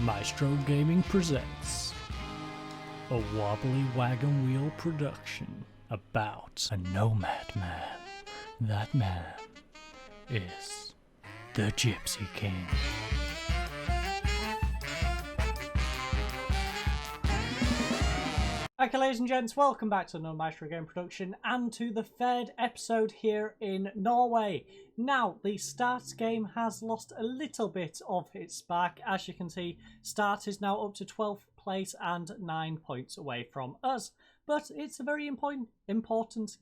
Maestro Gaming presents a wobbly wagon wheel production about a nomad man. That man is the Gypsy King. Okay, ladies and gents, welcome back to another Maestro Game production and to the third episode here in Norway. Now, the Start game has lost a little bit of its spark. As you can see, Start is now up to 12th place and 9 points away from us. But it's a very important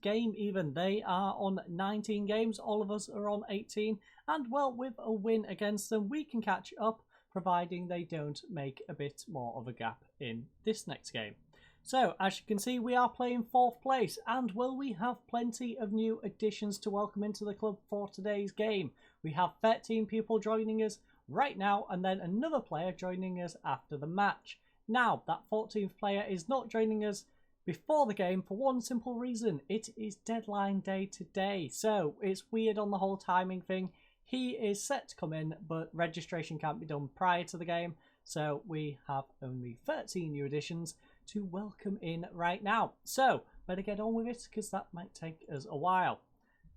game even. They are on 19 games, all of us are on 18. And well, with a win against them, we can catch up, providing they don't make a bit more of a gap in this next game. So, as you can see, we are playing 4th place, and will we have plenty of new additions to welcome into the club for today's game. We have 13 people joining us right now, and then another player joining us after the match. Now, that 14th player is not joining us before the game for one simple reason. It is deadline day today, so it's weird on the whole timing thing. He is set to come in, but registration can't be done prior to the game, so we have only 13 new additions to welcome in right now. So better get on with it because that might take us a while.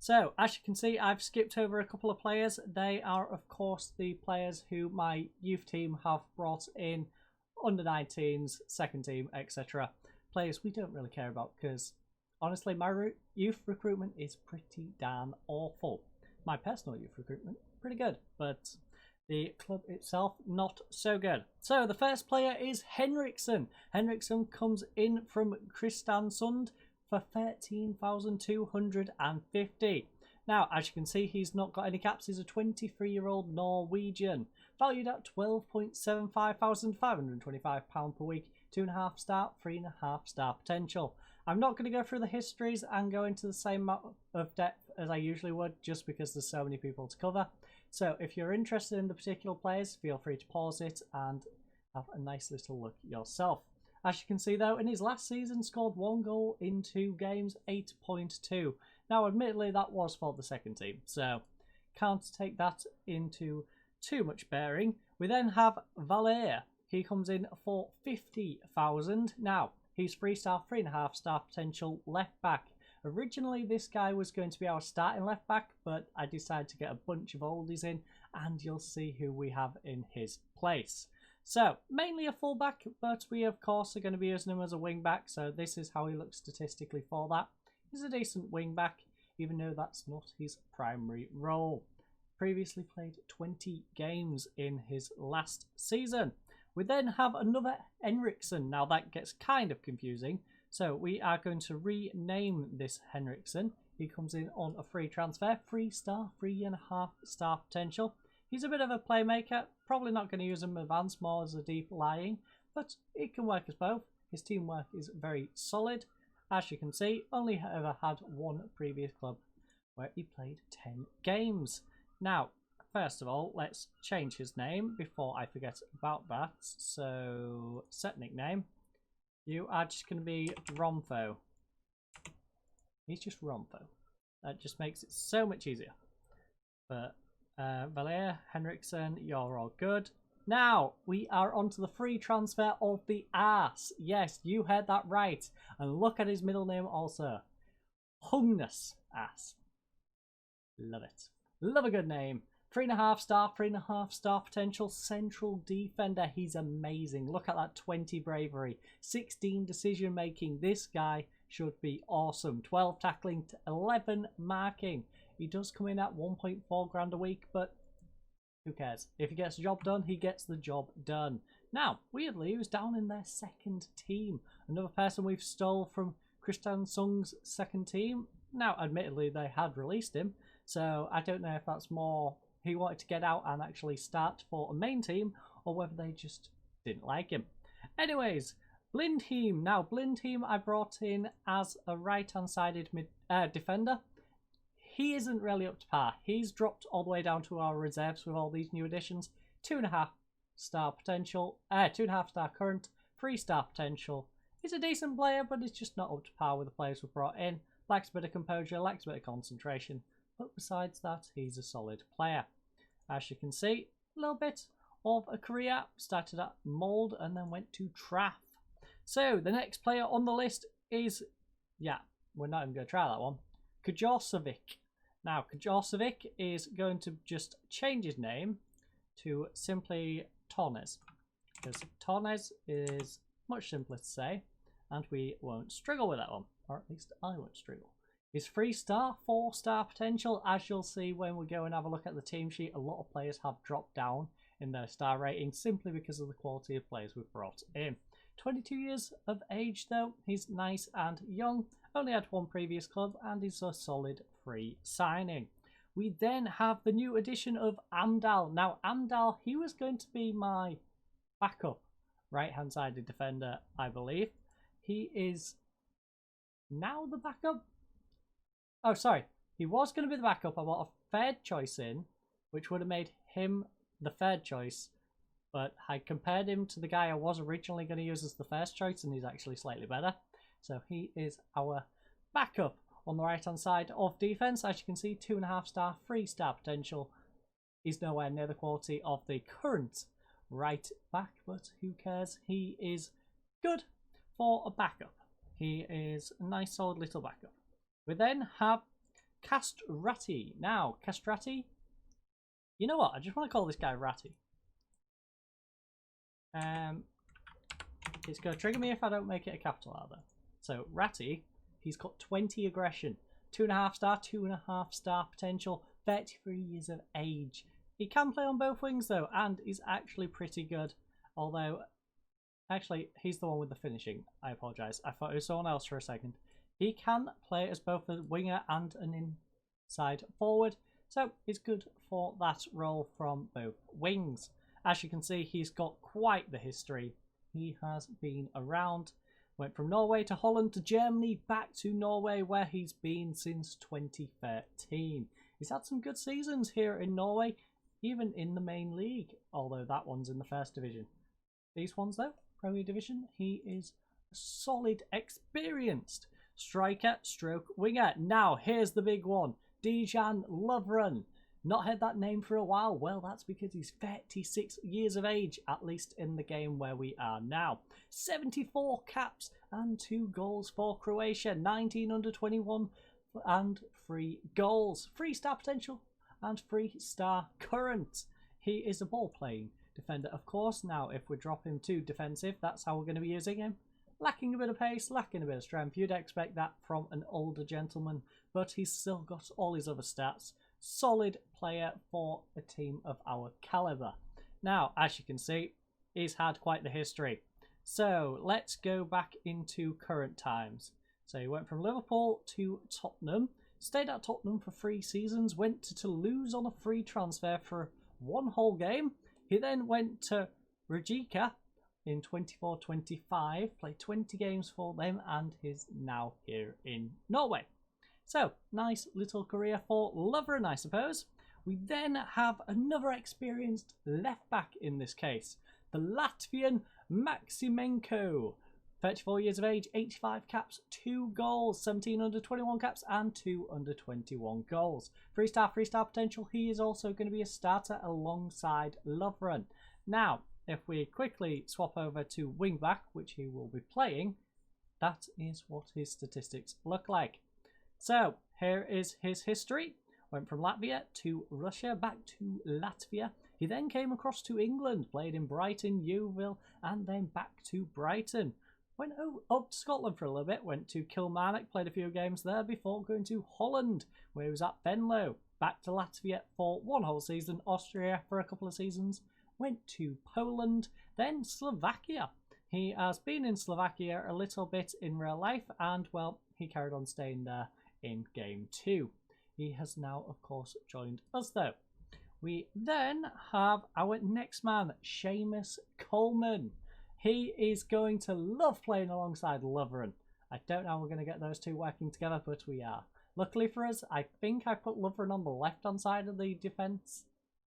So as you can see, I've skipped over a couple of players. They are of course the players who my youth team have brought in, under 19s, second team, etc. Players we don't really care about because honestly my youth recruitment is pretty damn awful. My personal youth recruitment pretty good, but the club itself, not so good. So the first player is Henriksson. Henriksson comes in from Kristiansund for 13,250. Now, as you can see, he's not got any caps. He's a 23-year-old Norwegian, valued at £12,725 per week, 2.5 star, 3.5 star potential. I'm not going to go through the histories and go into the same amount of depth as I usually would, just because there's so many people to cover. So if you're interested in the particular players, feel free to pause it and have a nice little look yourself. As you can see though, in his last season scored 1 goal in 2 games, 8.2. Now admittedly that was for the second team, so can't take that into too much bearing. We then have Valère. He comes in for 50,000. Now he's 3 star, 3.5 star potential left back. Originally, this guy was going to be our starting left back, but I decided to get a bunch of oldies in, and you'll see who we have in his place. So, mainly a fullback, but we of course are going to be using him as a wing back, so this is how he looks statistically for that. He's a decent wing back, even though that's not his primary role. Previously played 20 games in his last season. We then have another Henriksson. Now that gets kind of confusing. So we are going to rename this Henriksson. He comes in on a free transfer, 3 star, 3.5 star potential. He's a bit of a playmaker, probably not going to use him advanced, more as a deep lying, but it can work as both. His teamwork is very solid. As you can see, only ever had one previous club where he played 10 games. Now, first of all, let's change his name before I forget about that. So, set nickname. You are just going to be Romfo. He's just Romfo. That just makes it so much easier. But Valère, Henriksson, you're all good. Now, we are onto the free transfer of the ass. Yes, you heard that right. And look at his middle name also. Hungnus Ass. Love it. Love a good name. 3.5 star, 3.5 star potential central defender. He's amazing. Look at that 20 bravery, 16 decision making. This guy should be awesome. 12 tackling to 11 marking. He does come in at 1.4 grand a week, but who cares? If he gets the job done, he gets the job done. Now, weirdly, he was down in their second team. Another person we've stole from Kristiansund's second team. Now, admittedly, they had released him, so I don't know if that's more he wanted to get out and actually start for a main team, or whether they just didn't like him. Anyways, Blindheim. Now, Blindheim I brought in as a right-hand-sided defender. He isn't really up to par. He's dropped all the way down to our reserves with all these new additions. 2.5 star potential, 2.5 star current, 3 star potential. He's a decent player, but he's just not up to par with the players we've brought in. Lacks a bit of composure, lacks a bit of concentration. But besides that, he's a solid player. As you can see, a little bit of a career. Started at Mould and then went to Traff. So the next player on the list is, yeah, we're not even going to try that one, Kajorcevic. Now, Kajorcevic is going to just change his name to simply Tornes, because Tornes is much simpler to say, and we won't struggle with that one, or at least I won't struggle. He's 3-star, 4-star potential. As you'll see when we go and have a look at the team sheet, a lot of players have dropped down in their star rating simply because of the quality of players we've brought in. 22 years of age though, he's nice and young, only had one previous club, and he's a solid free signing. We then have the new addition of Amdal. Now Amdal, he was going to be my backup right-hand sided defender, I believe. He is now the backup. Oh, sorry. He was going to be the backup. I bought a third choice in, which would have made him the third choice. But I compared him to the guy I was originally going to use as the first choice, and he's actually slightly better. So he is our backup on the right-hand side of defense. As you can see, 2.5-star, 3-star potential. He's nowhere near the quality of the current right back, but who cares? He is good for a backup. He is a nice, solid little backup. We then have Castrati. Now, Castrati, you know what? I just want to call this guy Ratty. It's going to trigger me if I don't make it a capital R though. So, Ratty, he's got 20 aggression, 2.5-star, 2.5-star potential, 33 years of age. He can play on both wings though, and he's actually pretty good. Although, actually, he's the one with the finishing. I apologise. I thought it was someone else for a second. He can play as both a winger and an inside forward, so he's good for that role from both wings. As you can see, he's got quite the history. He has been around, went from Norway to Holland to Germany, back to Norway, where he's been since 2013. He's had some good seasons here in Norway, even in the main league, although that one's in the first division. These ones though, Premier Division, he is solid, experienced striker stroke winger. Now here's the big one, Dejan Lovren. Not heard that name for a while. Well, that's because he's 36 years of age, at least in the game where we are now. 74 caps and 2 goals for Croatia, 19 under 21 and 3 goals. 3-star potential and 3-star current. He is a ball playing defender, of course. Now if we drop him to defensive, that's how we're going to be using him. Lacking a bit of pace, lacking a bit of strength. You'd expect that from an older gentleman, but he's still got all his other stats. Solid player for a team of our caliber. Now, as you can see, he's had quite the history. So let's go back into current times. So he went from Liverpool to Tottenham, stayed at Tottenham for 3 seasons, went to Toulouse on a free transfer for 1 whole game. He then went to Rijeka in 24-25, played 20 games for them, and is now here in Norway. So, nice little career for Lovren, I suppose. We then have another experienced left back in this case, the Latvian Maximenko. 34 years of age, 85 caps, 2 goals, 17 under 21 caps, and 2 under 21 goals. 3-star, 3-star potential. He is also going to be a starter alongside Lovren. Now, if we quickly swap over to wing back, which he will be playing, that is what his statistics look like. So, here is his history. Went from Latvia to Russia, back to Latvia. He then came across to England, played in Brighton, Yeovil, and then back to Brighton. Went up to Scotland for a little bit, went to Kilmarnock, played a few games there before going to Holland, where he was at Venlo. Back to Latvia for 1 whole season, Austria for a couple of seasons, went to Poland, then Slovakia. He has been in Slovakia a little bit in real life, and, well, he carried on staying there in Game 2. He has now, of course, joined us, though. We then have our next man, Seamus Coleman. He is going to love playing alongside Lovren. I don't know how we're going to get those two working together, but we are. Luckily for us, I think I put Lovren on the left-hand side of the defence.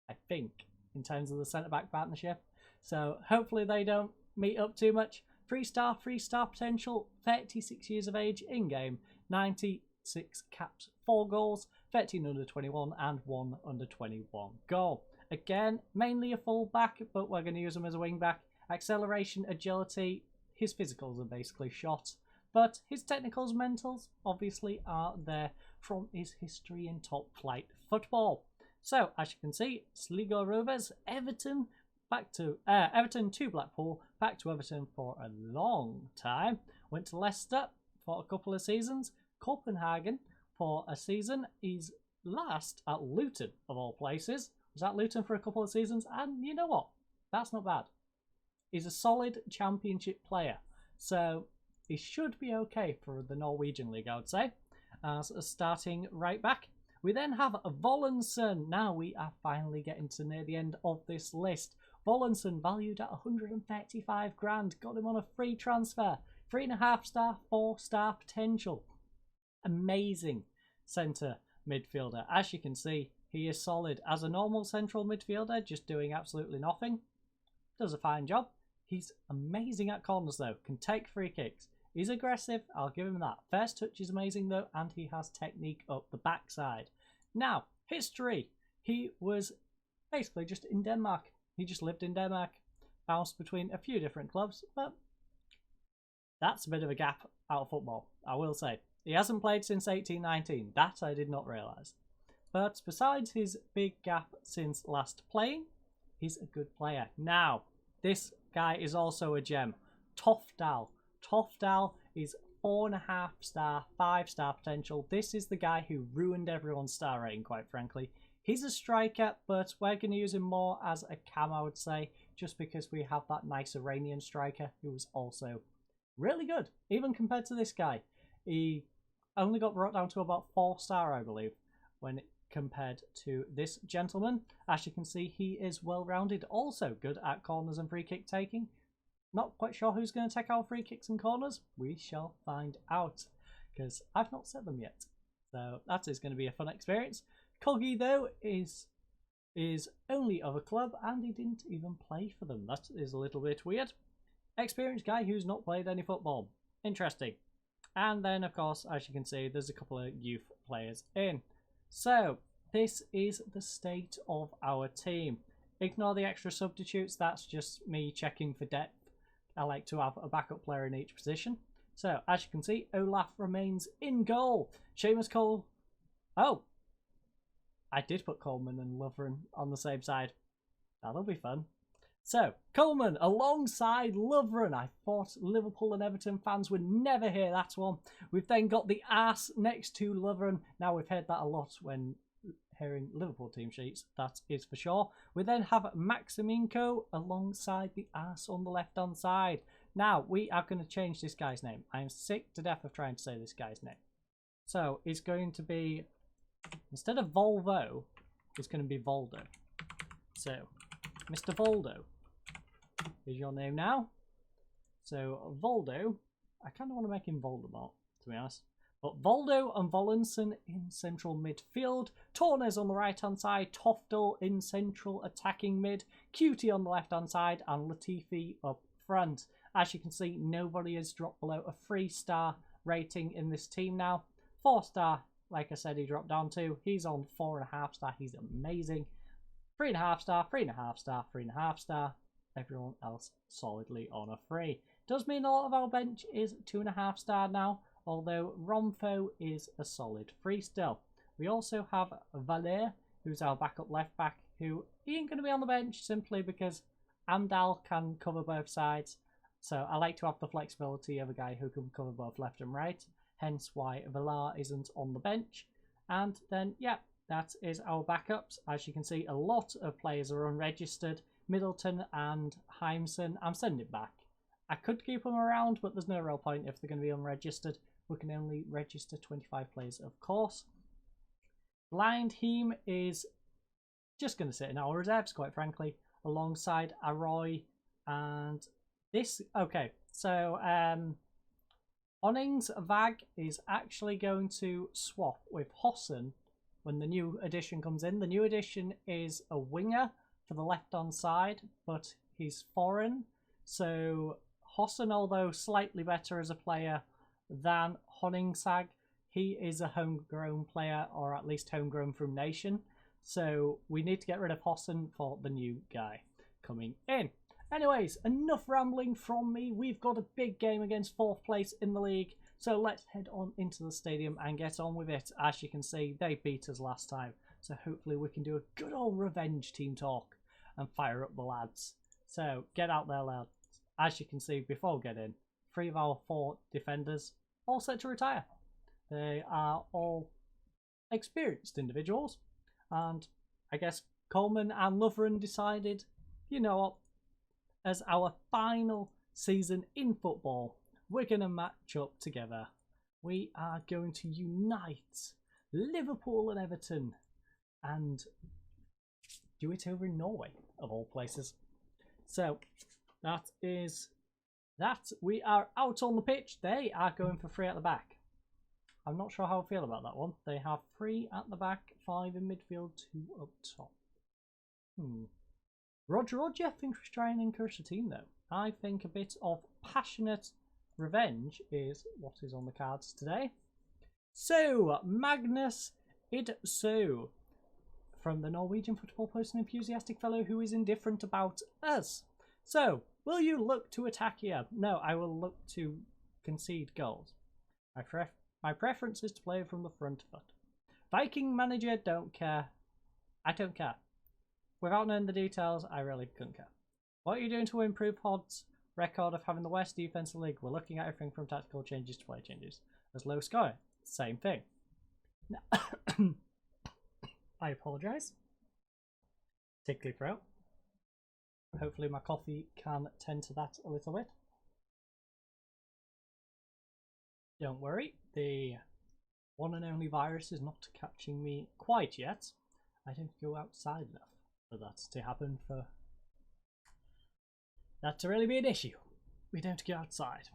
I think, in terms of the centre-back partnership. So hopefully they don't meet up too much. 3-star, 3-star potential, 36 years of age in-game, 96 caps, 4 goals, 13 under 21 and 1 under 21 goal. again, mainly a full-back, but we're going to use him as a wing-back. Acceleration, agility, his physicals are basically shot. But his technicals, mentals, obviously are there from his history in top-flight football. So, as you can see, Sligo Rovers, Everton to Blackpool, back to Everton for a long time. Went to Leicester for a couple of seasons, Copenhagen for a season. He's last at Luton, of all places. Was at Luton for a couple of seasons, and you know what? That's not bad. He's a solid championship player, so he should be okay for the Norwegian League, I would say, as a starting right back. We then have Vollensen. Now we are finally getting to near the end of this list. Vollensen, valued at 135 grand, got him on a free transfer. 3.5 star, 4-star potential. Amazing centre midfielder. As you can see, he is solid as a normal central midfielder, just doing absolutely nothing. Does a fine job. He's amazing at corners though, can take free kicks. He's aggressive, I'll give him that. First touch is amazing though, and he has technique up the backside. Now, history. He was basically just in Denmark. He just lived in Denmark, bounced between a few different clubs, but that's a bit of a gap out of football, I will say. He hasn't played since 1819, that I did not realise. But besides his big gap since last playing, he's a good player. Now, this guy is also a gem. Tofdal. Tofdal is 4.5 star, 5-star potential. This is the guy who ruined everyone's star rating, quite frankly. He's a striker, but we're going to use him more as a cam, I would say, just because we have that nice Iranian striker who was also really good, even compared to this guy. He only got brought down to about 4-star, I believe, when compared to this gentleman. As you can see, he is well-rounded, also good at corners and free kick taking. Not quite sure who's going to take our free kicks and corners. We shall find out, because I've not set them yet. So that is going to be a fun experience. Coggy, though, is only of a club, and he didn't even play for them. That is a little bit weird. Experienced guy who's not played any football. Interesting. And then, of course, as you can see, there's a couple of youth players in. So, this is the state of our team. Ignore the extra substitutes, that's just me checking for depth. I like to have a backup player in each position. So, as you can see, Olaf remains in goal. Seamus Cole. Oh! I did put Coleman and Lovren on the same side. That'll be fun. So, Coleman alongside Lovren. I thought Liverpool and Everton fans would never hear that one. We've then got the arse next to Lovren. Now, we've heard that a lot when hearing Liverpool team sheets, that is for sure. We then have Maximinko alongside the arse on the left-hand side. Now, we are going to change this guy's name. I am sick to death of trying to say this guy's name. So, it's going to be, instead of Volvo, it's going to be Voldo. So, Mr. Voldo is your name now. So, Voldo, I kind of want to make him Voldemort, to be honest. But Voldo and Vollensen in central midfield. Tornes on the right-hand side. Tofdal in central attacking mid. Cutie on the left-hand side. And Latifi up front. As you can see, nobody has dropped below a 3-star rating in this team now. 4-star, like I said, he dropped down to. He's on 4.5 star. He's amazing. 3.5 star, 3.5 star, 3.5 star. Everyone else solidly on a 3. Does mean a lot of our bench is 2.5 star now, although Romfo is a solid 3 still. We also have Valer, who's our backup left back, who ain't going to be on the bench simply because Amdal can cover both sides. So I like to have the flexibility of a guy who can cover both left and right, hence why Valar isn't on the bench. And then, yeah, that is our backups. As you can see, a lot of players are unregistered. Middleton and Heimson, I'm sending it back. I could keep them around, but there's no real point if they're going to be unregistered. We can only register 25 players, of course. Blind Heem is just going to sit in our reserves, quite frankly, alongside Aroy and this. Okay, so Onnings Vag is actually going to swap with Hossen when the new addition comes in. The new addition is a winger for the left-hand side, but he's foreign. So Hossen, although slightly better as a player than Honningsag, he is a homegrown player, or at least homegrown from Nation. So we need to get rid of Hossen for the new guy coming in. Anyways, enough rambling from me. We've got a big game against 4th place in the league. So let's head on into the stadium and get on with it. As you can see, they beat us last time. So hopefully we can do a good old revenge team talk and fire up the lads. So get out there, lads. As you can see, before we get in, 3 of our 4 defenders all set to retire. They are all experienced individuals. And I guess Coleman and Lovren decided, you know what, as our final season in football, we're going to match up together. We are going to unite Liverpool and Everton and do it over in Norway, of all places. So that is that. We are out on the pitch. They are going for 3 at the back. I'm not sure how I feel about that one. They have 3 at the back, 5 in midfield, 2 up top. Roger thinks we should try and encourage the team though. I think a bit of passionate revenge is what is on the cards today. So, Magnus Idso, from the Norwegian football post, an enthusiastic fellow who is indifferent about us. So, will you look to attack here? No, I will look to concede goals. My preference is to play from the front foot. Viking manager, don't care. I don't care. Without knowing the details, I really couldn't care. What are you doing to improve Hod's record of having the worst defense in the league? We're looking at everything from tactical changes to play changes. As low scoring, same thing. Now, I apologise. Tickly throat. Hopefully my coffee can tend to that a little bit. Don't worry, the one and only virus is not catching me quite yet. I don't go outside enough for that to happen, for that to really be an issue. We don't go outside.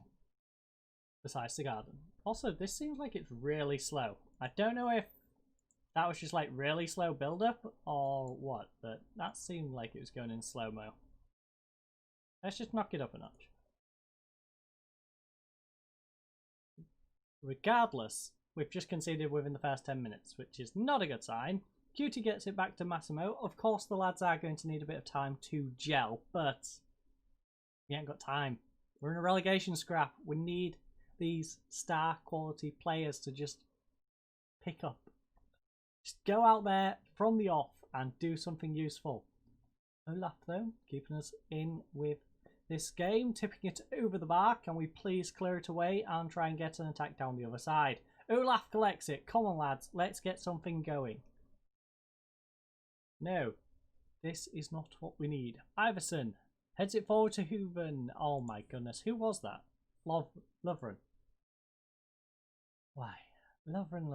Besides the garden. Also, this seems like it's really slow. I don't know if that was just like really slow build up or what, but that seemed like it was going in slow-mo. Let's just knock it up a notch. Regardless, we've just conceded within the first 10 minutes, which is not a good sign. Cutie gets it back to Massimo. Of course, the lads are going to need a bit of time to gel, but we ain't got time. We're in a relegation scrap. We need these star quality players to just pick up. Just go out there from the off and do something useful. Olaf, though, keeping us in with this game, tipping it over the bar. Can we please clear it away and try and get an attack down the other side? Olaf collects it. Come on, lads. Let's get something going. No, this is not what we need. Iverson heads it forward to Hooven. Oh my goodness, who was that? Lovren. Why? Lovren.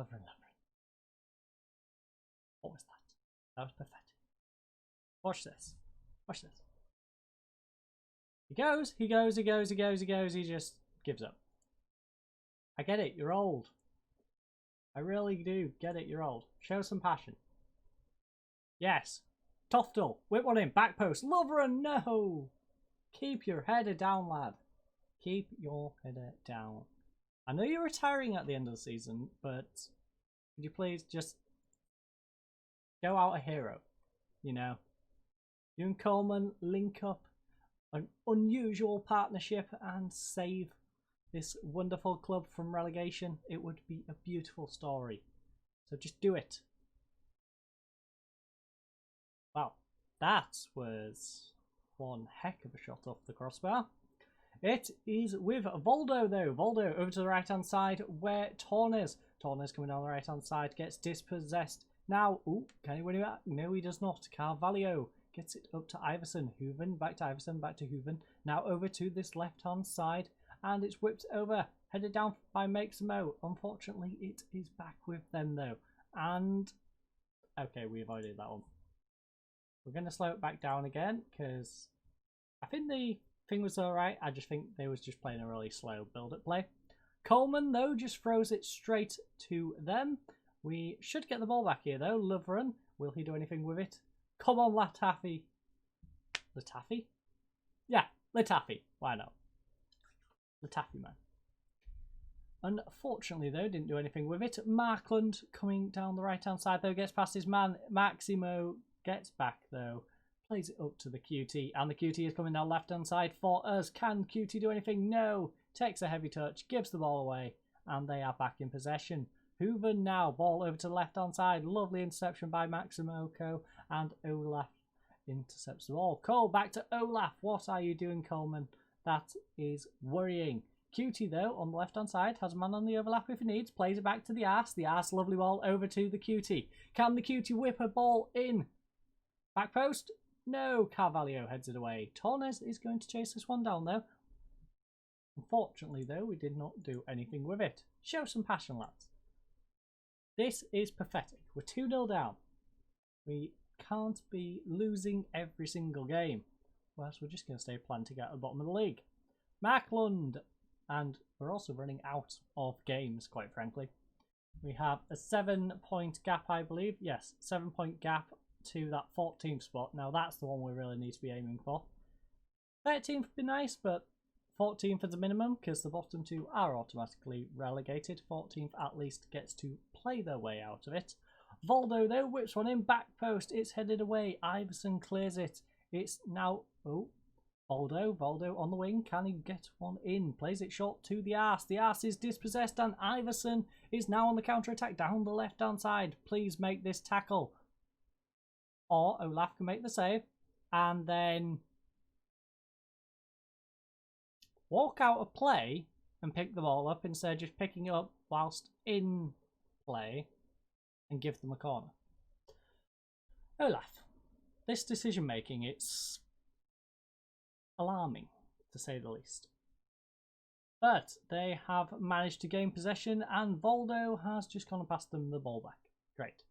What was that? That was pathetic. Watch this. Watch this. He goes, he just gives up. I get it, you're old. I really do get it, you're old. Show some passion. Yes. Toftel, whip one in, back post. Lovren, no! Keep your header down, lad. Keep your header down. I know you're retiring at the end of the season, but could you please just go out a hero? You know? You and Coleman link up an unusual partnership and save this wonderful club from relegation. It would be a beautiful story. So just do it. Wow, that was one heck of a shot off the crossbar. It is with Voldo though. Voldo over to the right hand side where Tornes coming down the right hand side, gets dispossessed. Now, ooh, can he win it back? No, he does not. Carvalho gets it up to Iverson. Hooven, back to Iverson, back to Hooven. Now over to this left hand side and it's whipped over. Headed down by Maximo. Unfortunately, it is back with them though. And, okay, we avoided that one. We're going to slow it back down again because I think the thing was alright. I just think they was just playing a really slow build-up play. Coleman, though, just throws it straight to them. We should get the ball back here, though. Lovren, will he do anything with it? Come on, Latafi. Latafi? Yeah, Latafi. Why not? Latafi, man. Unfortunately, though, didn't do anything with it. Markland coming down the right-hand side, though, gets past his man. Maximo gets back, though. Plays it up to the QT, and the QT is coming down left-hand side for us. Can QT do anything? No. Takes a heavy touch, gives the ball away, and they are back in possession. Hoover now, ball over to the left-hand side. Lovely interception by Maximoco, and Olaf intercepts the ball. Cole, back to Olaf. What are you doing, Coleman? That is worrying. QT, though, on the left-hand side, has a man on the overlap if he needs. Plays it back to the arse. The arse, lovely ball over to the QT. Can the QT whip a ball in? Back post? No. Carvalho heads it away. Tornes is going to chase this one down, though. Unfortunately, though, we did not do anything with it. Show some passion, lads. This is pathetic. We're 2-0 down. We can't be losing every single game. Well, we're just going to stay planted at the bottom of the league. Markland. And we're also running out of games, quite frankly. We have a 7-point gap, I believe. Yes, 7-point gap to that 14th spot. Now, that's the one we really need to be aiming for. 13th would be nice, but 14th is a minimum because the bottom two are automatically relegated. 14th at least gets to play their way out of it. Voldo, though, whips one in. Back post. It's headed away. Iverson clears it. It's now... Oh. Voldo on the wing. Can he get one in? Plays it short to the arse. The arse is dispossessed and Iverson is now on the counter-attack down the left-hand side. Please make this tackle. Or Olaf can make the save and then walk out of play and pick the ball up instead of just picking it up whilst in play and give them a corner. Olaf, this decision making, it's alarming, to say the least. But they have managed to gain possession and Voldo has just gone and passed them the ball back. Great.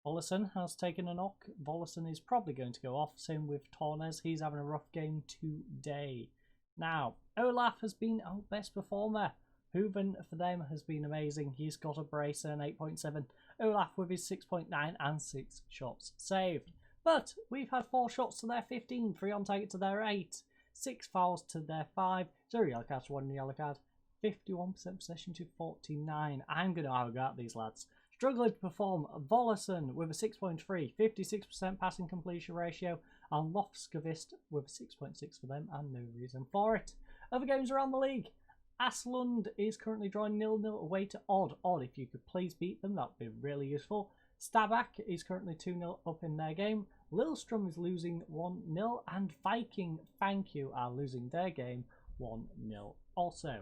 Volleson has taken a knock. Volleson is probably going to go off. Same with Tornes. He's having a rough game today. Now, Olaf has been our best performer. Hooven for them has been amazing. He's got a bracer, an 8.7. Olaf with his 6.9 and 6 shots saved. But we've had 4 shots to their 15, 3 on target to their 8. 6 fouls to their 5, 0 yellow cards to 1 yellow card, 51% possession to 49. I'm going to have a go at these lads. Struggling to perform, Volleson with a 6.3, 56% passing completion ratio, and Lofskovist with a 6.6 for them, and no reason for it. Other games around the league. Aslund is currently drawing 0-0 away to Odd. Odd, if you could please beat them, that would be really useful. Stabak is currently 2-0 up in their game. Lillstrom is losing 1-0 and Viking, thank you, are losing their game 1-0 also.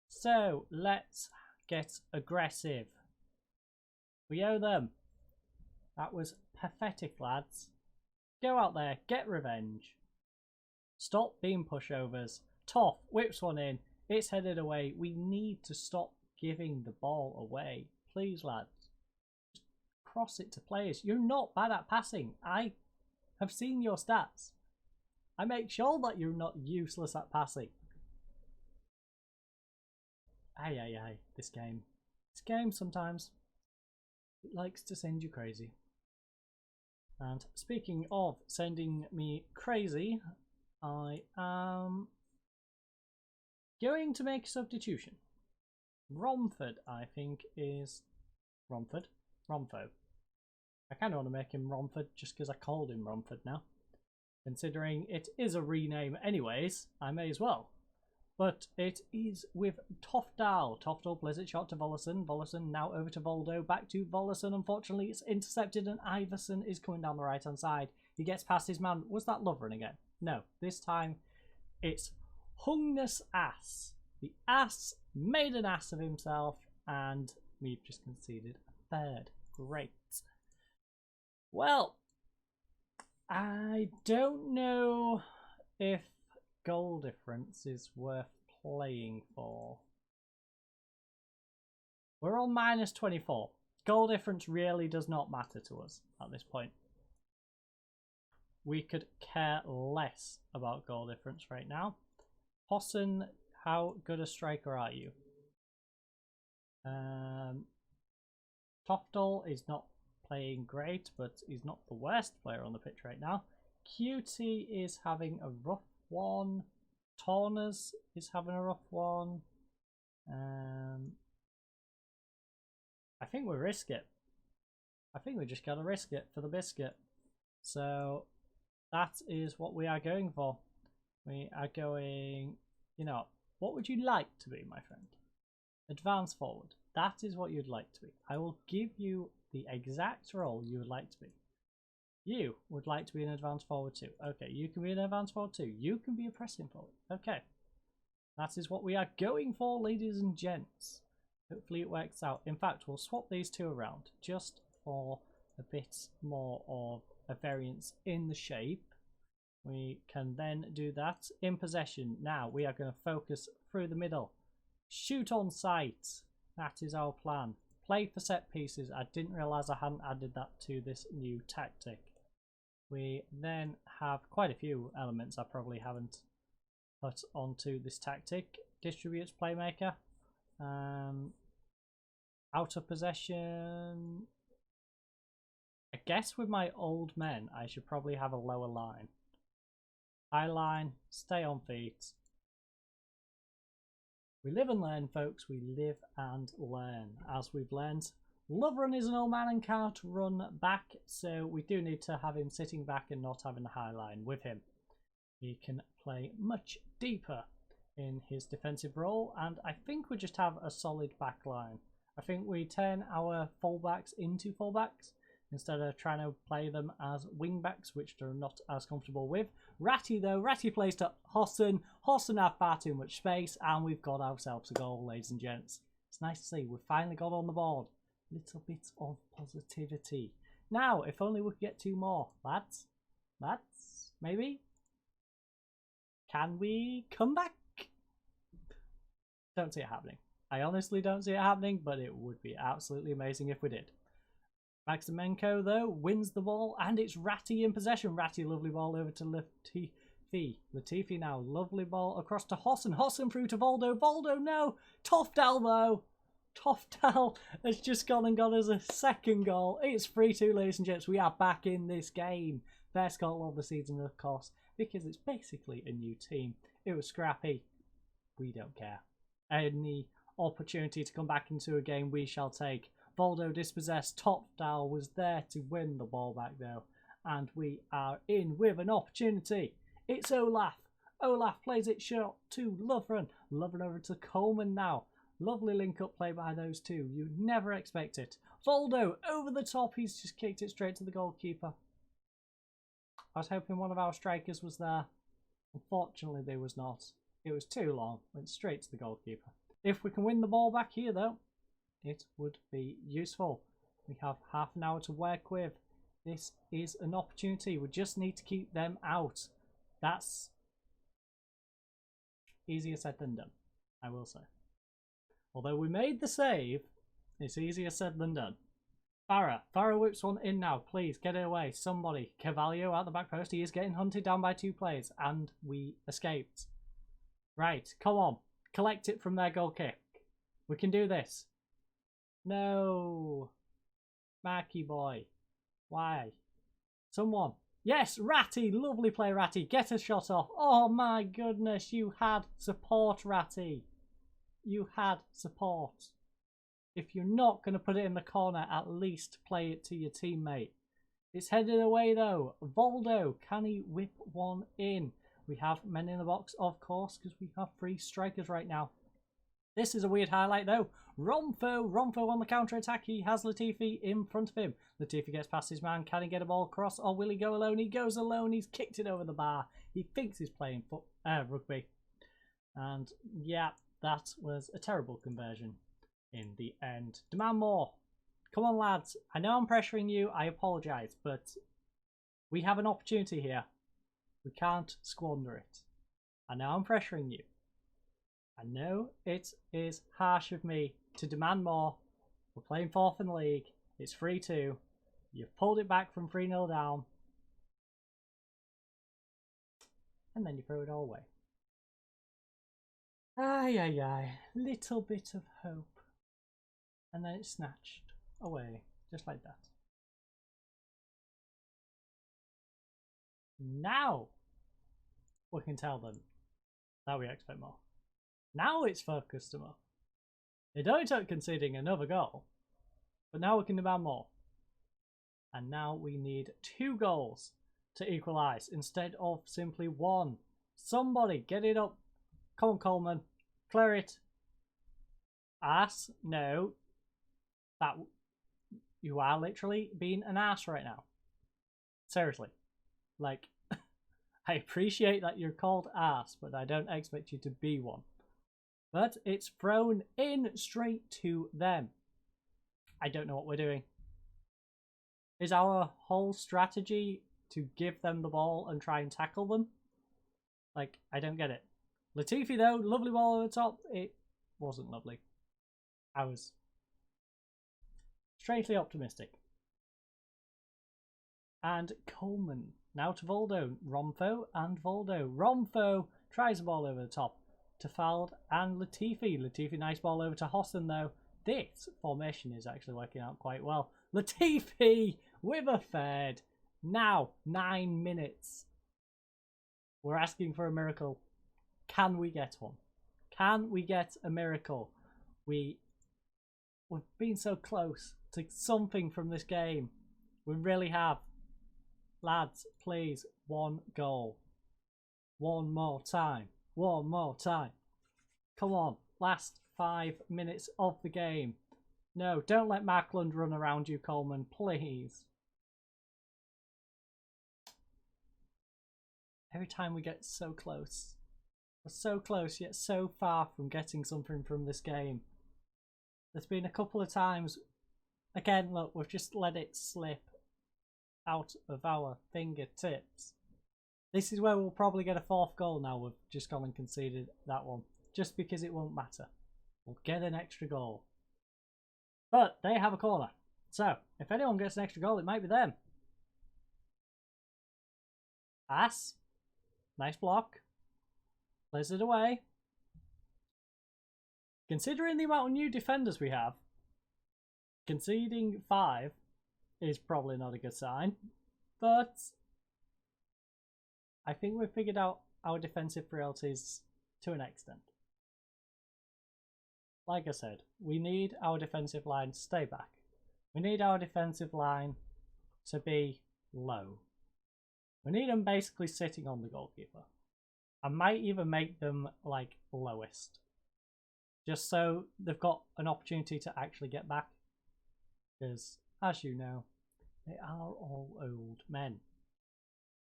So let's get aggressive. We owe them. That was pathetic, lads. Go out there, get revenge. Stop being pushovers. Toff whips one in. It's headed away. We need to stop giving the ball away. Please, lads. Cross it to players. You're not bad at passing. I have seen your stats. I make sure that you're not useless at passing. Aye. This game sometimes it likes to send you crazy. And speaking of sending me crazy, I am going to make a substitution. Romford, I think, is Romford. Romfo. I kind of want to make him Romford just because I called him Romford now. Considering it is a rename anyways, I may as well. But it is with Tofdal. Tofdal plays it shot to Volleson. Volleson now over to Voldo. Back to Volleson. Unfortunately, it's intercepted and Iverson is coming down the right-hand side. He gets past his man. Was that Lovren again? No. This time, it's Hungness Ass. The ass made an ass of himself and we've just conceded a third. Great. Well, I don't know if goal difference is worth playing for. We're on minus 24. Goal difference really does not matter to us at this point. We could care less about goal difference right now. Hossen, how good a striker are you? Tofdal is not playing great, but he's not the worst player on the pitch right now. QT is having a rough one. Tornes is having a rough one. I think we risk it. I think we just gotta risk it for the biscuit. So that is what we are going for. We are going, you know, what would you like to be, my friend? Advance forward. That is what you'd like to be. I will give you the exact role you would like to be. You would like to be an advance forward too. Okay, you can be an advance forward too. You can be a pressing forward. Okay. That is what we are going for, ladies and gents. Hopefully it works out. In fact, we'll swap these two around just for a bit more of a variance in the shape. We can then do that. In possession. Now we are going to focus through the middle. Shoot on sight. That is our plan. Play for set pieces. I didn't realise I hadn't added that to this new tactic. We then have quite a few elements I probably haven't put onto this tactic. Distributes playmaker. Out of possession. I guess with my old men I should probably have a lower line. High line, stay on feet. We live and learn, folks. We live and learn. As we've learned, Loveron is an old man and can't run back, so we do need to have him sitting back and not having the high line with him. He can play much deeper in his defensive role, and I think we just have a solid back line. I think we turn our fullbacks into fullbacks instead of trying to play them as wingbacks, which they're not as comfortable with. Ratty though, Ratty plays to Hossen. Hossen have far too much space, and we've got ourselves a goal, ladies and gents. It's nice to see we've finally got on the board. Little bit of positivity. Now, if only we could get two more. Lads? Lads? Maybe? Can we come back? Don't see it happening. I honestly don't see it happening, but it would be absolutely amazing if we did. Maximenko, though, wins the ball, and it's Ratty in possession. Ratty, lovely ball over to Latifi. Latifi now, lovely ball across to Hossen. Hossen through to Voldo. Voldo, no! Tofdal, though. Tofdal has just gone and got us a second goal. It's 3-2, ladies and gents. We are back in this game. First goal of the season, of course, because it's basically a new team. It was scrappy. We don't care. Any opportunity to come back into a game we shall take. Voldo dispossessed. Topdal was there to win the ball back though, and we are in with an opportunity. It's Olaf. Olaf plays it short to Loveron. Loveron over to Coleman now. Lovely link up play by those two. You'd never expect it. Voldo over the top. He's just kicked it straight to the goalkeeper. I was hoping one of our strikers was there. Unfortunately, they was not. It was too long. Went straight to the goalkeeper. If we can win the ball back here though, it would be useful. We have half an hour to work with. This is an opportunity. We just need to keep them out. That's easier said than done, I will say. Although we made the save, it's easier said than done. Farah whips one in now. Please get it away. Somebody. Cavallo out the back post. He is getting hunted down by two players, and we escaped. Right, come on. Collect it from their goal kick. We can do this. No. Marky boy. Why? Someone. Yes, Ratty. Lovely play, Ratty. Get a shot off. Oh my goodness. You had support, Ratty. You had support. If you're not going to put it in the corner, at least play it to your teammate. It's headed away though. Voldo, can he whip one in? We have men in the box, of course, because we have 3 strikers right now. This is a weird highlight though. Romfo on the counter-attack. He has Latifi in front of him. Latifi gets past his man. Can he get a ball across, or will he go alone? He goes alone. He's kicked it over the bar. He thinks he's playing rugby. And yeah, that was a terrible conversion in the end. Demand more. Come on, lads. I know I'm pressuring you. I apologise, but we have an opportunity here. We can't squander it. I know I'm pressuring you. I know it is harsh of me to demand more. We're playing 4th in the league. It's 3-2. You've pulled it back from 3-0 down. And then you throw it all away. Ay. Little bit of hope. And then it's snatched away. Just like that. Now we can tell them that we expect more. Now it's for customer. It only took conceding another goal, but now we can demand more. And now we need 2 goals to equalise instead of simply 1. Somebody get it up. Come on, Coleman. Clear it. Ass? No. That you are literally being an ass right now. Seriously. Like, I appreciate that you're called ass, but I don't expect you to be one. But it's thrown in straight to them. I don't know what we're doing. Is our whole strategy to give them the ball and try and tackle them? Like, I don't get it. Latifi, though, lovely ball over the top. It wasn't lovely. I was strangely optimistic. And Coleman. Now to Voldo. Romfo and Voldo. Romfo tries the ball over the top to Fald and Latifi. Latifi, nice ball over to Hosson, though. This formation is actually working out quite well. Latifi with a third. Now, 9 minutes. We're asking for a miracle. Can we get one? Can we get a miracle? We've been so close to something from this game. We really have. Lads, please, 1 goal. One more time. One more time. Come on. Last 5 minutes of the game. No, don't let Markland run around you, Coleman, please. Every time we get so close. We're so close, yet so far from getting something from this game. There's been a couple of times. Again, look, we've just let it slip out of our fingertips. This is where we'll probably get a 4th goal now. We've just gone and conceded that one. Just because it won't matter. We'll get an extra goal. But they have a corner. So, if anyone gets an extra goal, it might be them. Pass. Nice block. Plays it away. Considering the amount of new defenders we have, conceding 5 is probably not a good sign. But I think we've figured out our defensive frailties to an extent. Like I said, we need our defensive line to stay back. We need our defensive line to be low. We need them basically sitting on the goalkeeper. I might even make them like lowest. Just so they've got an opportunity to actually get back. Because, as you know, they are all old men.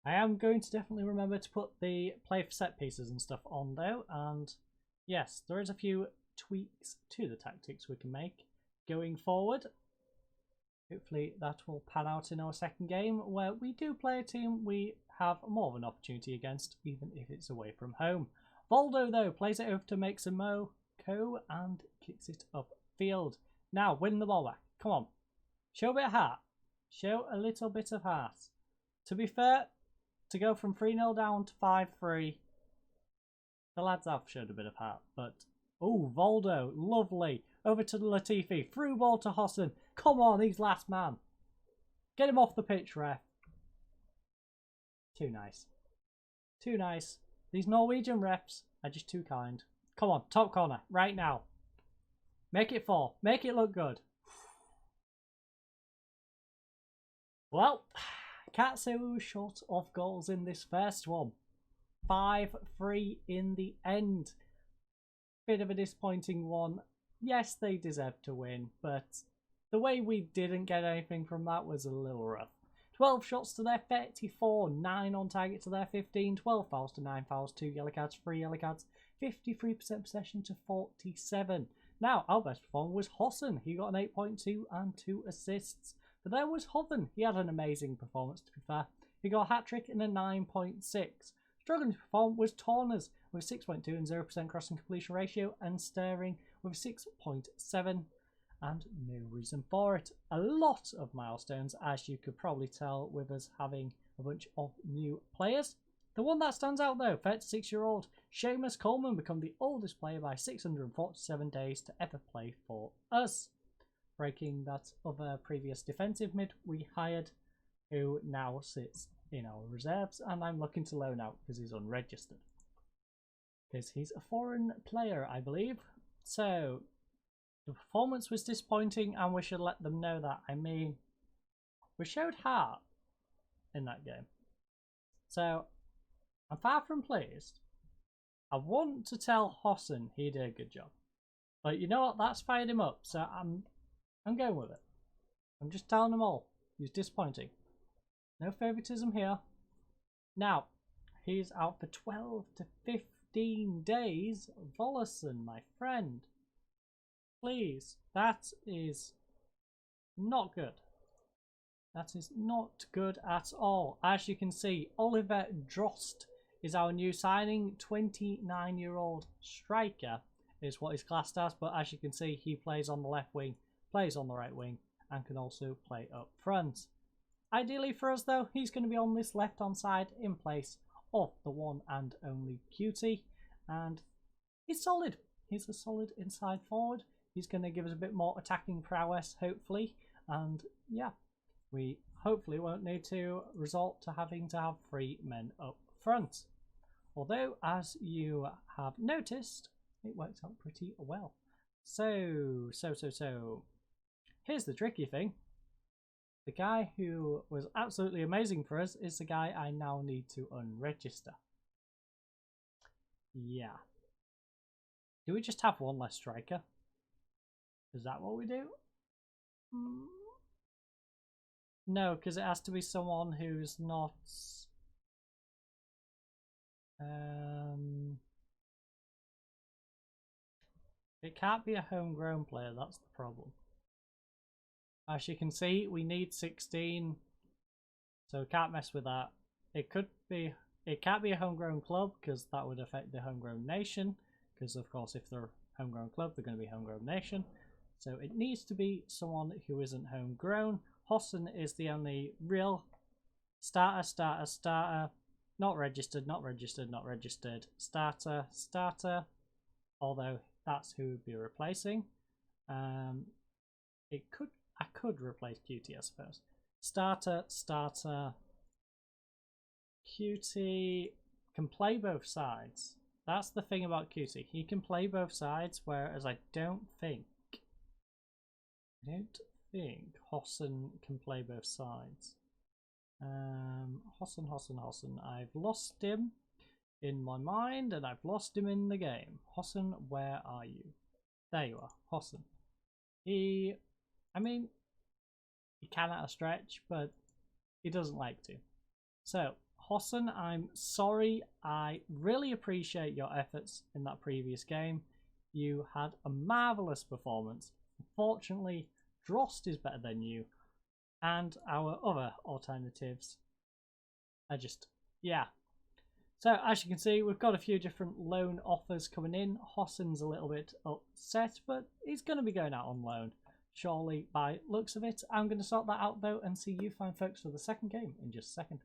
I am going to definitely remember to put the play for set pieces and stuff on though. And yes, there is a few tweaks to the tactics we can make going forward. Hopefully that will pan out in our second game, where we do play a team we have more of an opportunity against, even if it's away from home. Voldo, though, plays it over to Meximo Co and kicks it upfield. Now, win the ball back. Come on. Show a bit of heart. Show a little bit of heart. To be fair, to go from 3-0 down to 5-3, the lads have showed a bit of heart. But, oh, Voldo, lovely. Over to Latifi. Through ball to Hosson. Come on, he's last man. Get him off the pitch, ref. Too nice. Too nice. These Norwegian refs are just too kind. Come on, top corner, right now. Make it 4. Make it look good. Well, can't say we were short of goals in this first one. 5-3 in the end. Bit of a disappointing one. Yes, they deserved to win, but the way we didn't get anything from that was a little rough. 12 shots to their 34, 9 on target to their 15, 12 fouls to 9 fouls, 2 yellow cards, 3 yellow cards, 53% possession to 47. Now, our best performer was Hosson. He got an 8.2 and 2 assists. But there was Hoven. He had an amazing performance, to be fair. He got a hat-trick and a 9.6. Struggling to perform was Torners with 6.2 and 0% crossing completion ratio, and Sterling with 6.7, and no reason for it. A lot of milestones, as you could probably tell with us having a bunch of new players. The one that stands out though, 36-year-old Seamus Coleman become the oldest player by 647 days to ever play for us, breaking that other previous defensive mid we hired, who now sits in our reserves, and I'm looking to loan out because he's unregistered. Because he's a foreign player, I believe. So, The performance was disappointing and we should let them know that. I mean, we showed heart in that game. So, I'm far from pleased. I want to tell Hosson he did a good job. But you know what? That's fired him up. So, I'm going with it. I'm just telling them all. He's disappointing. No favoritism here. Now, he's out for 12 to 15 days. Volleson, my friend. Please. That is not good. That is not good at all. As you can see, Oliver Drost is our new signing. 29-year-old striker is what he's classed as. But as you can see, he plays on the left wing, plays on the right wing, and can also play up front. Ideally for us, though, he's going to be on this left-hand side in place of the one and only Cutie. And he's solid. He's a solid inside forward. He's going to give us a bit more attacking prowess, hopefully. And yeah, we hopefully won't need to resort to having to have 3 men up front. Although, as you have noticed, it works out pretty well. So. Here's the tricky thing. The guy who was absolutely amazing for us is the guy I now need to unregister. Yeah. Do we just have one less striker? Is that what we do? No, because it has to be someone who's not... It can't be a homegrown player, that's the problem. As you can see, we need 16, so we can't mess with that. It can't be a homegrown club because that would affect the homegrown nation. Because of course, if they're a homegrown club, they're going to be homegrown nation. So it needs to be someone who isn't homegrown. Hosson is the only real starter. Not registered. Starter. Although that's who would be replacing. I could replace Cutie, I suppose. Starter. Cutie can play both sides. That's the thing about Cutie. He can play both sides, whereas I don't think Hosson can play both sides. Hosson. I've lost him in my mind, and I've lost him in the game. Hosson, where are you? There you are, Hosson. He can at a stretch, but he doesn't like to. So, Hosson, I'm sorry. I really appreciate your efforts in that previous game. You had a marvellous performance. Unfortunately, Drost is better than you. And our other alternatives are just, yeah. So, as you can see, we've got a few different loan offers coming in. Hosson's a little bit upset, but he's going to be going out on loan. Surely, by looks of it. I'm going to sort that out, though, and see you fine folks for the second game in just a second.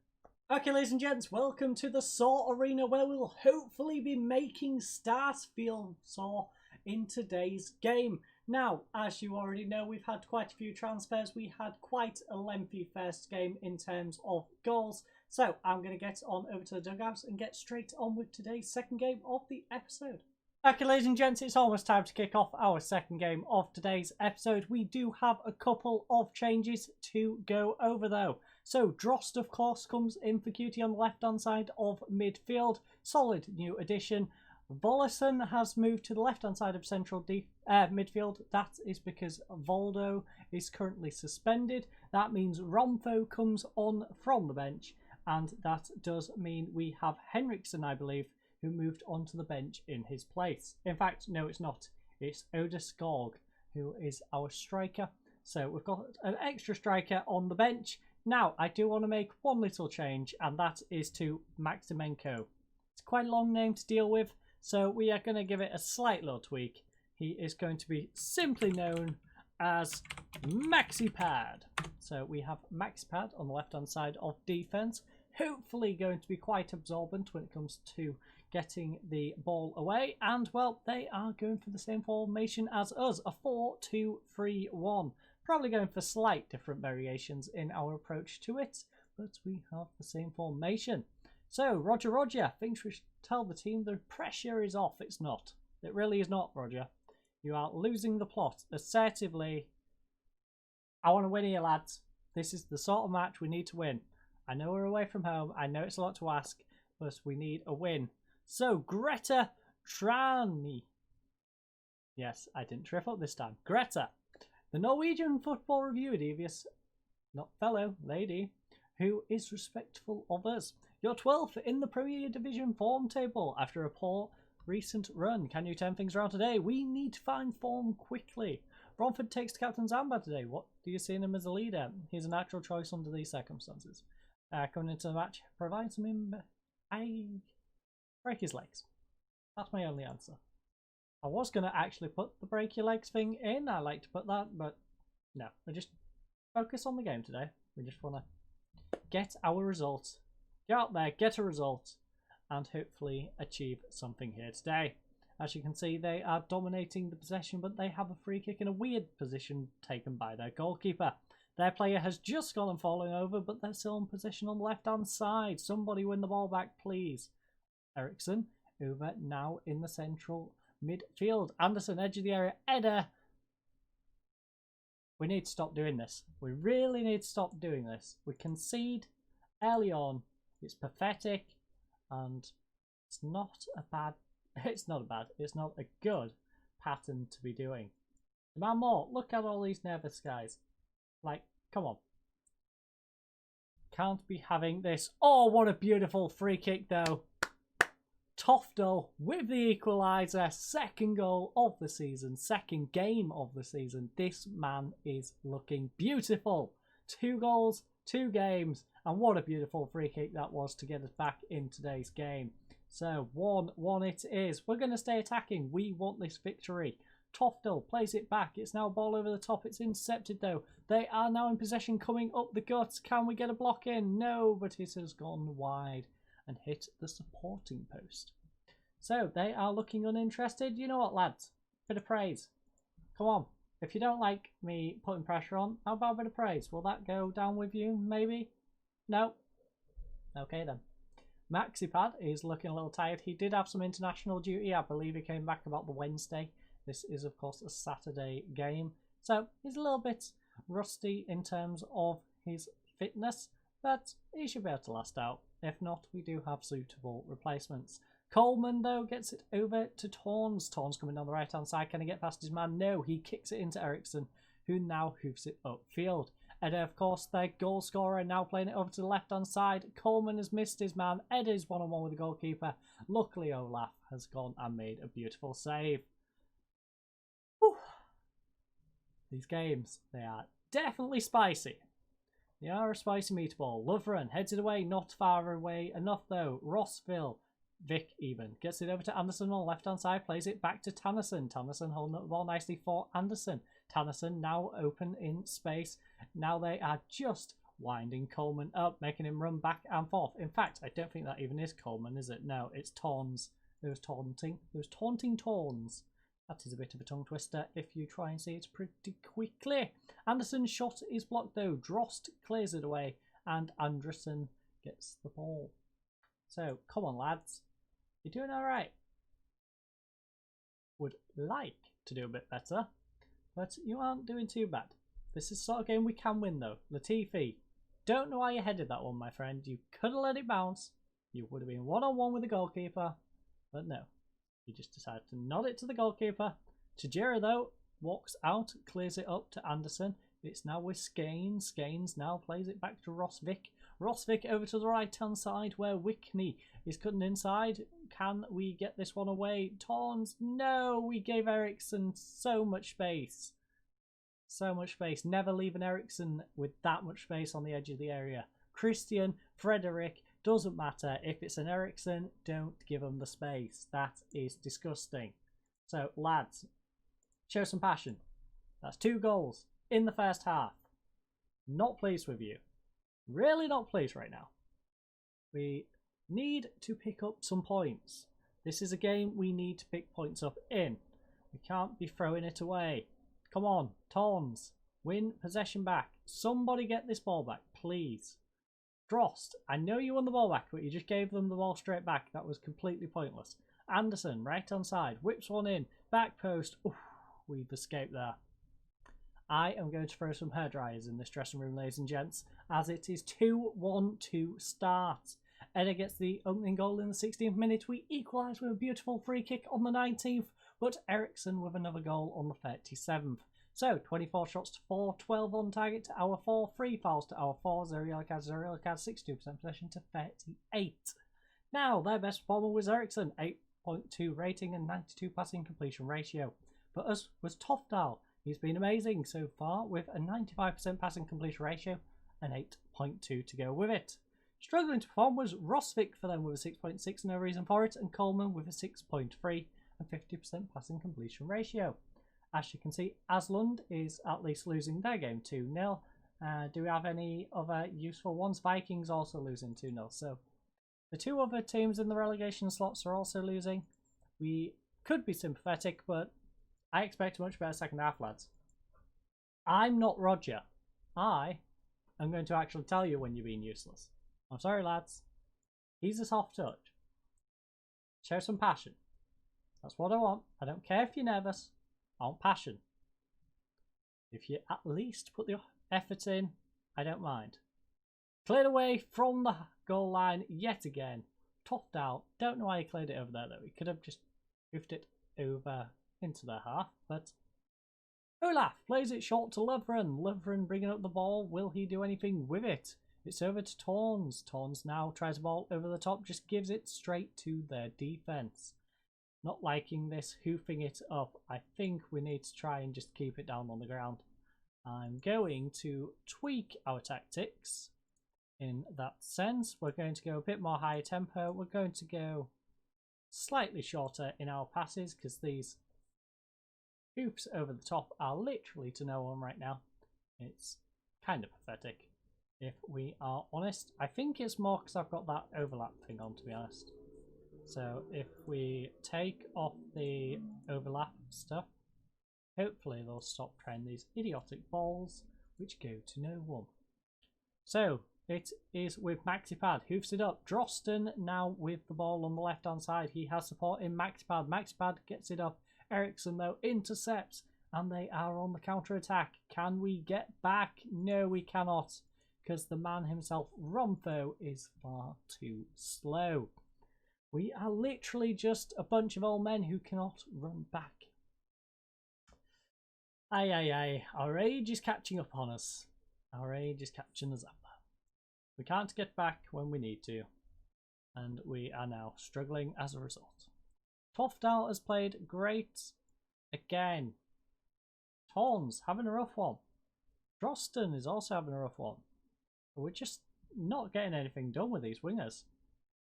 Okay, ladies and gents, welcome to the Saw Arena, where we'll hopefully be making Starfield Saw in today's game. Now, as you already know, we've had quite a few transfers. We had quite a lengthy first game in terms of goals. So, I'm going to get on over to the dugouts and get straight on with today's second game of the episode. Okay, ladies and gents, it's almost time to kick off our second game of today's episode. We do have a couple of changes to go over, though. So, Drost, of course, comes in for Cutie on the left-hand side of midfield. Solid new addition. Volleson has moved to the left-hand side of central midfield. That is because Voldo is currently suspended. That means Romfo comes on from the bench. And that does mean we have Henriksen, I believe, who moved onto the bench in his place. In fact, no, it's not. It's Oda Skog, who is our striker. So we've got an extra striker on the bench. Now, I do want to make one little change, and that is to Maximenko. It's quite a long name to deal with, so we are going to give it a slight little tweak. He is going to be simply known as MaxiPad. So we have MaxiPad on the left-hand side of defence. Hopefully going to be quite absorbent when it comes to getting the ball away. And, well, they are going for the same formation as us, a 4-2-3-1. Probably going for slight different variations in our approach to it, but we have the same formation. So, Roger, thinks we should tell the team the pressure is off. It's not. It really is not, Roger. You are losing the plot assertively. I want to win here, lads. This is the sort of match we need to win. I know we're away from home. I know it's a lot to ask, but we need a win. So, Greta Trani. Yes, I didn't trip up this time. Greta, the Norwegian football reviewer, devious, not fellow, lady, who is respectful of us. You're 12th in the Premier Division form table after a poor recent run. Can you turn things around today? We need to find form quickly. Romford takes to captain's armband today. What do you see in him as a leader? He's a natural choice under these circumstances. Coming into the match, provides him. I break his legs. That's my only answer. I was going to actually put the break your legs thing in. I like to put that, but no. We just focus on the game today. We just want to get our result. Get out there, get a result, and hopefully achieve something here today. As you can see, they are dominating the possession, but they have a free kick in a weird position taken by their goalkeeper. Their player has just gone and fallen over, but they're still in position on the left-hand side. Somebody win the ball back, please. Eriksson over now in the central midfield. Anderson, edge of the area. Edda. We need to stop doing this. We really need to stop doing this. We concede early on. It's pathetic, and it's not a good pattern to be doing. Man more, look at all these nervous guys. Like, come on. Can't be having this. Oh, what a beautiful free kick though. Tofdal with the equaliser. Second goal of the season. Second game of the season. This man is looking beautiful. 2 goals, 2 games. And what a beautiful free kick that was to get us back in today's game. So 1-1 it is. We're going to stay attacking. We want this victory. Tofdal plays it back. It's now a ball over the top. It's intercepted though. They are now in possession coming up the guts. Can we get a block in? No, but it has gone wide and hit the supporting post. So they are looking uninterested. You know what, lads? Bit of praise. Come on. If you don't like me putting pressure on, how about a bit of praise? Will that go down with you, maybe? No? Okay then. Maxipad is looking a little tired. He did have some international duty. I believe he came back about the Wednesday. This is, of course, a Saturday game. So he's a little bit rusty in terms of his fitness, but he should be able to last out. If not, we do have suitable replacements. Coleman, though, gets it over to Torns. Torns coming down the right-hand side. Can he get past his man? No, he kicks it into Eriksson, who now hoofs it upfield. Edda, of course, their goal scorer, now playing it over to the left-hand side. Coleman has missed his man. Edda is one-on-one with the goalkeeper. Luckily, Olaf has gone and made a beautiful save. Whew. These games, they are definitely spicy. They are a spicy meatball. Lovren heads it away, not far away enough though. Rossville, Vic even, gets it over to Anderson on the left-hand side, plays it back to Tannerson. Tannerson holding up the ball nicely for Anderson. Tannerson now open in space. Now they are just winding Coleman up, making him run back and forth. In fact, I don't think that even is Coleman, is it? No, it's Torns. There's taunting. There's taunting Torns. That is a bit of a tongue twister if you try and see it pretty quickly. Anderson's shot is blocked though. Drost clears it away and Anderson gets the ball. So, come on lads. You're doing alright. Would like to do a bit better, but you aren't doing too bad. This is the sort of game we can win though. Latifi, don't know why you headed that one, my friend. You could have let it bounce. You would have been one-on-one with the goalkeeper, but no. You just decided to nod it to the goalkeeper. Tajira, though, walks out, clears it up to Anderson. It's now with Skanes. Skanes now plays it back to Rosvik. Rosvik over to the right-hand side where Wickney is cutting inside. Can we get this one away? Torns, no, we gave Eriksson so much space. So much space. Never leave an Eriksson with that much space on the edge of the area. Christian, Frederick, doesn't matter. If it's an Eriksson, don't give him the space. That is disgusting. So, lads, show some passion. That's 2 goals in the first half. Not pleased with you. Really not pleased right now. We need to pick up some points. This is a game we need to pick points up in. We can't be throwing it away. Come on, Torns. Win possession back. Somebody get this ball back, please. Drost, I know you won the ball back, but you just gave them the ball straight back. That was completely pointless. Anderson, right hand side, whips one in. Back post. Oof. we've escaped there. I am going to throw some hairdryers in this dressing room, ladies and gents, as it is 2-1 to start. Edda gets the opening goal in the 16th minute. We equalise with a beautiful free kick on the 19th, but Eriksson with another goal on the 37th. So, 24 shots to 4, 12 on target to our 4, 3 fouls to our 4, 0 yellow cards, 0 yellow cards, 62% possession to 38. Now, their best performer was Eriksson, 8.2 rating and 92 passing completion ratio. For us was Tofdal. He's been amazing so far with a 95% passing completion ratio and 8.2 to go with it. Struggling to perform was Rosvik for them with a 6.6, no reason for it, and Coleman with a 6.3 and 50% passing completion ratio. As you can see, Aslund is at least losing their game 2-0. Do we have any other useful ones? Vikings also losing 2-0. So the two other teams in the relegation slots are also losing. We could be sympathetic, but I expect a much better second half, lads. I'm not Roger. I am going to actually tell you when you're being useless. I'm sorry, lads. He's a soft touch. Show some passion. That's what I want. I don't care if you're nervous. I want passion. If you at least put the effort in, I don't mind. Cleared away from the goal line yet again. Toughed out. Don't know why he cleared it over there though. He could have just goofed it over into their half, but Olaf plays it short to Lovren. Lovren bringing up the ball. Will he do anything with it? It's over to Torns. Torns now tries a ball over the top, just gives it straight to their defense. Not liking this, hoofing it up. I think we need to try and just keep it down on the ground. I'm going to tweak our tactics in that sense. We're going to go a bit more higher tempo. We're going to go slightly shorter in our passes because these hoops over the top are literally to no one right now. It's kind of pathetic if we are honest. I think it's more because I've got that overlap thing on, to be honest. So if we take off the overlap stuff, hopefully they'll stop trying these idiotic balls which go to no one. So it is with Maxipad, hoofs it up. Drosten now with the ball on the left hand side. He has support in Maxipad. Maxipad gets it up. Eriksson though intercepts and they are on the counter attack. Can we get back? No, we cannot, because the man himself, Romfo, is far too slow. We are literally just a bunch of old men who cannot run back. Aye, aye, aye. Our age is catching up on us. Our age is catching us up. We can't get back when we need to. And we are now struggling as a result. Tofdal has played great again. Torns having a rough one. Drosten is also having a rough one. We're just not getting anything done with these wingers.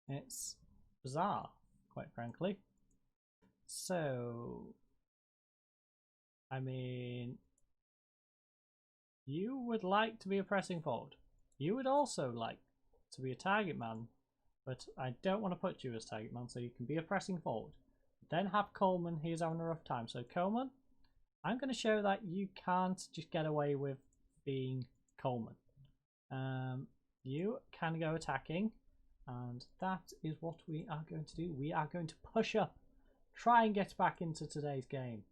It's bizarre, quite frankly. So, I mean, you would like to be a pressing forward. You would also like to be a target man, but I don't want to put you as target man, so you can be a pressing forward. Then have Coleman, he's having a rough time. So Coleman, I'm going to show that you can't just get away with being Coleman. You can go attacking, and that is what we are going to do. We are going to push up, try and get back into today's game.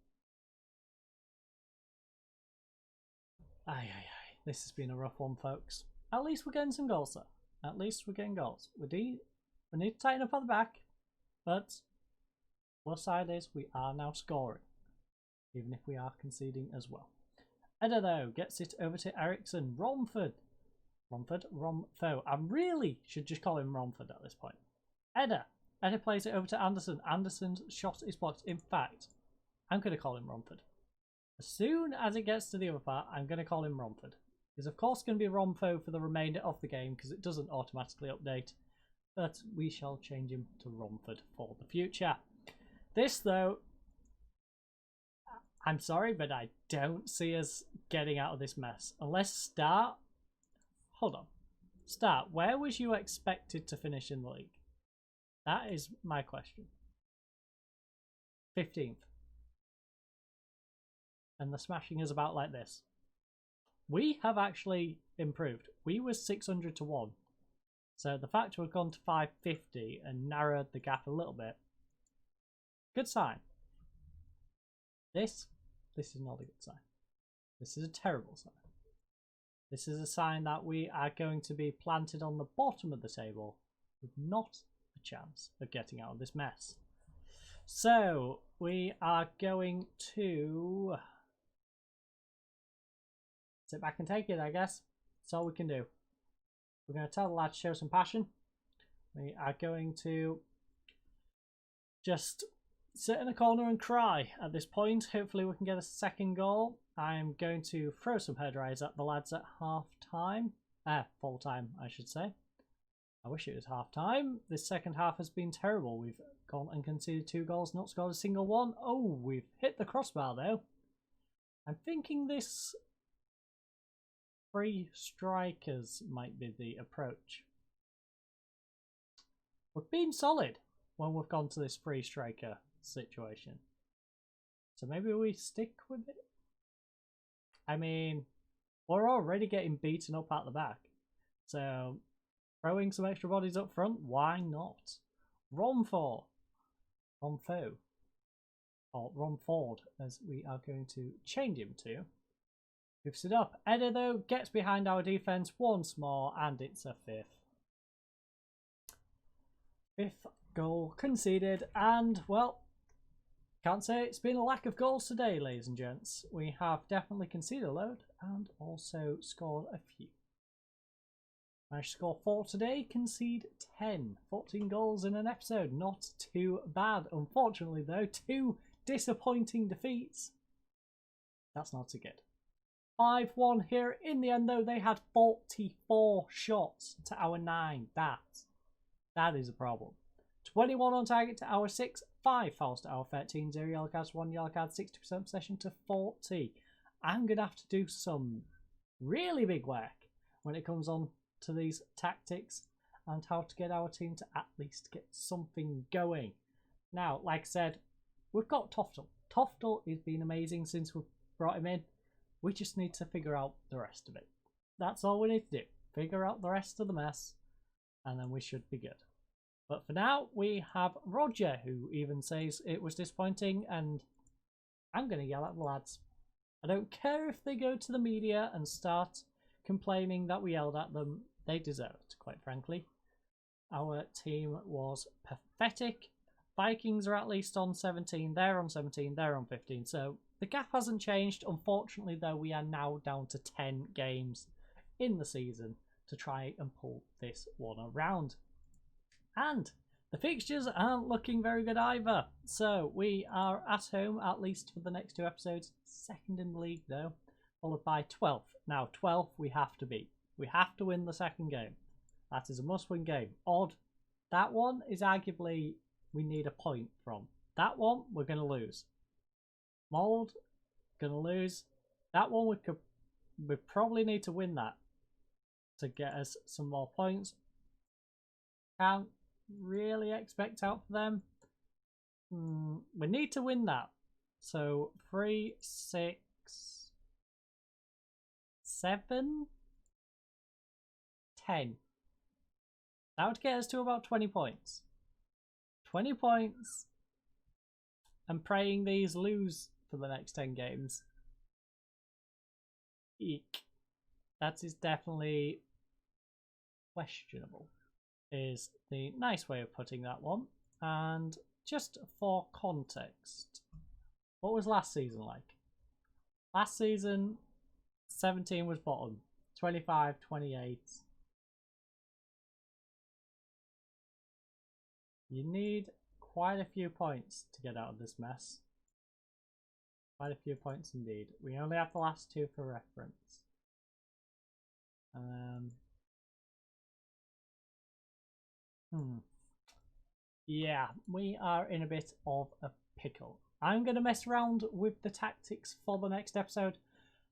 Aye, aye, aye. This has been a rough one, folks. At least we're getting some goals, though. At least we're getting goals. We need to tighten up on the back, but plus side is we are now scoring, even if we are conceding as well. Edda, though, gets it over to Eriksson. Romfo. I really should just call him Romford at this point. Edda plays it over to Anderson. Anderson's shot is blocked. In fact, I'm going to call him Romford. As soon as it gets to the other part, I'm going to call him Romford. He's of course going to be Romfo for the remainder of the game because it doesn't automatically update. But we shall change him to Romford for the future. This, though, I'm sorry, but I don't see us getting out of this mess. Unless Start... Hold on. Start, where was you expected to finish in the league? That is my question. 15th. And the smashing is about like this. We have actually improved. We were 600 to 1. So the fact we've gone to 550 and narrowed the gap a little bit. Good sign. This This is not a good sign. This is a terrible sign. This is a sign that we are going to be planted on the bottom of the table with not a chance of getting out of this mess. So we are going to sit back and take it, I guess. That's all we can do. We're going to tell the lads to show some passion. We are going to just sit in a corner and cry at this point. Hopefully we can get a second goal. I'm going to throw some hairdryers at the lads at half time. Full time, I should say. I wish it was half time. This second half has been terrible. We've gone and conceded 2 goals, not scored a single one. Oh, we've hit the crossbar though. I'm thinking this 3 strikers might be the approach. We've been solid when we've gone to this 3 striker situation. So maybe we stick with it? I mean, we're already getting beaten up at the back. So throwing some extra bodies up front, why not? Romford, or Romford, as we are going to change him to. Moves it up. Edda, though, gets behind our defence once more, and it's a 5th. 5th goal conceded, and, well, can't say it's been a lack of goals today, ladies and gents. We have definitely conceded a load, and also scored a few. Managed to score 4 today, concede 10. 14 goals in an episode, not too bad. Unfortunately, though, 2 disappointing defeats. That's not so good. 5-1 here in the end, though. They had 44 shots to our 9. That is a problem. 21 on target to our 6. 5 fouls to our 13. 0 yellow cards, 1 yellow card, 60% possession to 40. I'm going to have to do some really big work when it comes on to these tactics and how to get our team to at least get something going. Now, like I said, we've got Toftel. Toftel has been amazing since we've brought him in. We just need to figure out the rest of it. That's all we need to do. Figure out the rest of the mess, and then we should be good. But for now, we have Roger, who even says it was disappointing, and I'm going to yell at the lads. I don't care if they go to the media and start complaining that we yelled at them. They deserve it, quite frankly. Our team was pathetic. Vikings are at least on 17. They're on 17. They're on 15. So the gap hasn't changed. Unfortunately, though, we are now down to 10 games in the season to try and pull this one around. And the fixtures aren't looking very good either. So we are at home, at least for the next 2 episodes. 2nd in the league, though, followed by 12th. Now, 12th we have to beat. We have to win the second game. That is a must-win game. Odd. That one is arguably we need a point from. That one we're going to lose. Mould, going to lose. That one we probably need to win that to get us some more points. Can't really expect out for them. We need to win that. So 3, 6, 7, 10. That would get us to about 20 points. 20 points and praying these lose for the next 10 games. Eek. That is definitely questionable, is the nice way of putting that one. And just for context, what was last season like? Last season, 17 was bottom, 25, 28. You need quite a few points to get out of this mess. Quite a few points indeed. We only have the last 2 for reference. Yeah, we are in a bit of a pickle. I'm going to mess around with the tactics for the next episode.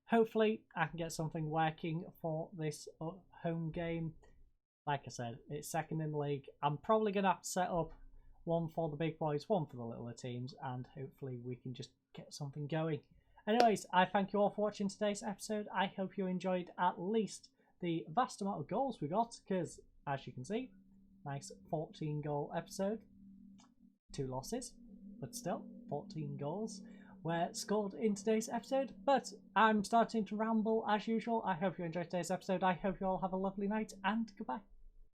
Hopefully, I can get something working for this home game. Like I said, it's 2nd in the league. I'm probably going to have to set up one for the big boys, one for the littler teams, and hopefully we can just get something going. Anyways, I thank you all for watching today's episode. I hope you enjoyed at least the vast amount of goals we got, because, as you can see, nice 14 goal episode. 2 losses, but still, 14 goals. were scored in today's episode. But I'm starting to ramble as usual. I hope you enjoyed today's episode. I hope you all have a lovely night, and goodbye.